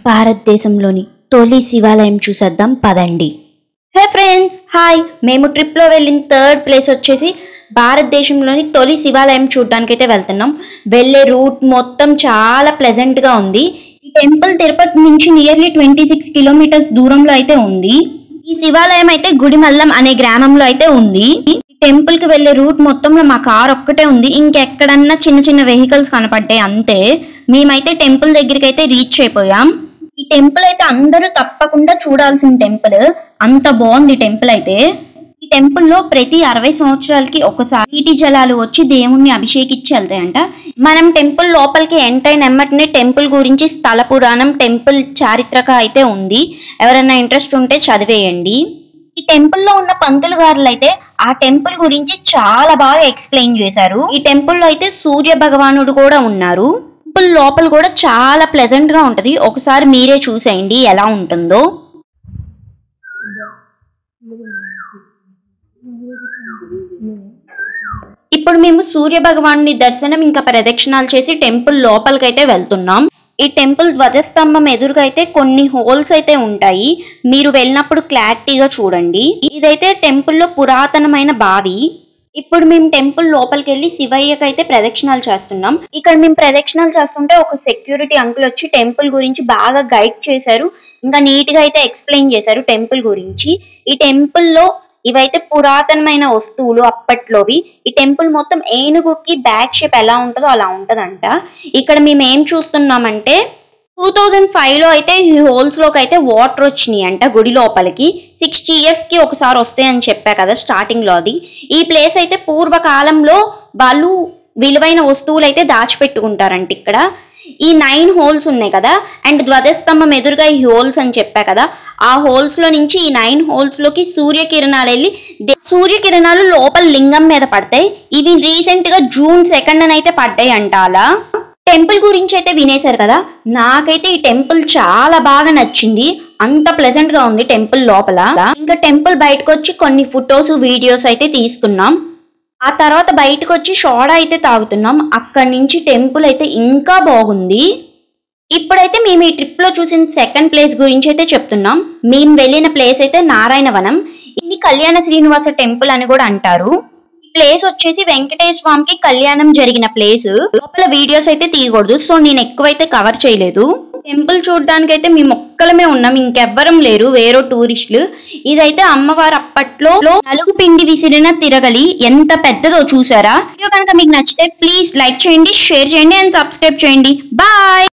భారతదేశంలోని తొలి శివాలయం చూసేద్దాం పదండి. హే ఫ్రెండ్స్, హాయ్. మేము ట్రిప్లో వెళ్ళిన థర్డ్ ప్లేస్ వచ్చేసి భారతదేశంలోని తొలి శివాలయం చూడడానికి అయితే వెళ్తున్నాం. వెళ్ళే రూట్ మొత్తం చాలా ప్లెజెంట్గా ఉంది. ఈ టెంపుల్ తిరుపతి నుంచి నియర్లీ 26 కిలోమీటర్స్ దూరంలో అయితే ఉంది. ఈ శివాలయం అయితే గుడిమల్లం అనే గ్రామంలో అయితే ఉంది. ఈ టెంపుల్ కి వెళ్లే రూట్ మొత్తంలో మా కార్ ఒక్కటే ఉంది. ఇంకెక్కడన్నా చిన్న చిన్న వెహికల్స్ కనపడ్డాయి అంతే. మేమైతే టెంపుల్ దగ్గరికి అయితే రీచ్ అయిపోయాం. ఈ టెంపుల్ అయితే అందరూ తప్పకుండా చూడాల్సిన టెంపుల్. అంత బాగుంది టెంపుల్ అయితే. ఈ టెంపుల్లో ప్రతి 60 సంవత్సరాలకి ఒకసారి నీటి జలాలు వచ్చి దేవుణ్ణి అభిషేకించి వెళ్తాయంట. మనం టెంపుల్ లోపలికి ఎంటర్ అయిన వెంటనే టెంపుల్ గురించి స్థల పురాణం, టెంపుల్ చారిత్రక అయితే ఉంది. ఎవరైనా ఇంట్రెస్ట్ ఉంటే చదివేయండి. ఈ టెంపుల్లో ఉన్న పంతులు గారులు అయితే ఆ టెంపుల్ గురించి చాలా బాగా ఎక్స్ప్లెయిన్ చేశారు. ఈ టెంపుల్లో అయితే సూర్య భగవానుడు కూడా ఉన్నారు. టెంపుల్ లోపల కూడా చాలా ప్లెజెంట్ గా ఉంటది. ఒకసారి మీరే చూసేయండి ఎలా ఉంటుందో. ఇప్పుడు మేము సూర్య భగవానుని దర్శనం ఇంకా ప్రదక్షిణాలు చేసి టెంపుల్ లోపలికైతే వెళ్తున్నాం. ఈ టెంపుల్ ధ్వజస్తంభం ఎదురుగా అయితే కొన్ని హోల్స్ అయితే ఉంటాయి. మీరు వెళ్ళినప్పుడు క్లారిటీగా చూడండి. ఇదైతే టెంపుల్లో పురాతనమైన బావి. ఇప్పుడు మేము టెంపుల్ లోపలికి వెళ్ళి శివయ్యకి అయితే ప్రదక్షిణాలు చేస్తున్నాం. ఇక్కడ మేము ప్రదక్షిణాలు చేస్తుంటే ఒక సెక్యూరిటీ అంకుల్ వచ్చి టెంపుల్ గురించి బాగా గైడ్ చేశారు. ఇంకా నీట్ గా అయితే ఎక్స్ప్లెయిన్ చేశారు టెంపుల్ గురించి. ఈ టెంపుల్లో ఇవైతే పురాతనమైన వస్తువులు అప్పట్లోవి. ఈ టెంపుల్ మొత్తం ఏనుగుకి బ్యాక్ షేప్ ఎలా ఉంటుందో అలా ఉంటదంట. ఇక్కడ మేము ఏం చూస్తున్నామంటే 2005లో అయితే ఈ హోల్స్ లోకి అయితే వాటర్ వచ్చినాయి అంట గుడి లోపలికి. 60 years కి ఒకసారి వస్తాయని చెప్పా కదా స్టార్టింగ్ లో. అది ఈ ప్లేస్ అయితే పూర్వకాలంలో వాళ్ళు విలువైన వస్తువులు అయితే దాచిపెట్టుకుంటారంట ఇక్కడ. ఈ 9 హోల్స్ ఉన్నాయి కదా, అండ్ ధ్వజస్తంభం ఎదురుగా ఈ హోల్స్ అని చెప్పా కదా, ఆ హోల్స్ లో నుంచి ఈ 9 హోల్స్ లోకి సూర్యకిరణాలు వెళ్ళి సూర్యకిరణాలు లోపల లింగం మీద పడతాయి. ఇవి రీసెంట్ గా June 2nd అయితే పడ్డాయి అంట. అలా టెంపుల్ గురించి అయితే వినేశారు కదా. నాకైతే ఈ టెంపుల్ చాలా బాగా నచ్చింది. అంత ప్లెజెంట్ గా ఉంది టెంపుల్ లోపల. ఇంకా టెంపుల్ బయటకు వచ్చి కొన్ని ఫొటోస్, వీడియోస్ అయితే తీసుకున్నాం. ఆ తర్వాత బయటకు వచ్చి సోడా అయితే తాగుతున్నాం. అక్కడి నుంచి టెంపుల్ అయితే ఇంకా బాగుంది. ఇప్పుడైతే మేము ఈ ట్రిప్ లో చూసిన సెకండ్ ప్లేస్ గురించి అయితే చెప్తున్నాం. మేము వెళ్ళిన ప్లేస్ అయితే నారాయణవనం. ఇది కళ్యాణ శ్రీనివాస టెంపుల్ అని కూడా అంటారు. ఈ ప్లేస్ వచ్చేసి వెంకటేశ్వర స్వామికి కళ్యాణం జరిగిన ప్లేస్. లోపల వీడియోస్ అయితే తీయకూడదు, సో నేను ఎక్కువైతే కవర్ చేయలేదు. టెంపుల్ చూడడానికి అయితే మేము ఒక్కలమే ఉన్నాం, ఇంకెవ్వరం లేరు వేరే టూరిస్టులు. ఇదైతే అమ్మవారు అప్పట్లో నలుగు పిండి విసిరిన తిరగలి ఎంత పెద్దదో చూసారా. వీడియో కనుక మీకు నచ్చితే ప్లీజ్ లైక్ చేయండి, షేర్ చేయండి అండ్ సబ్స్క్రైబ్ చేయండి. బాయ్.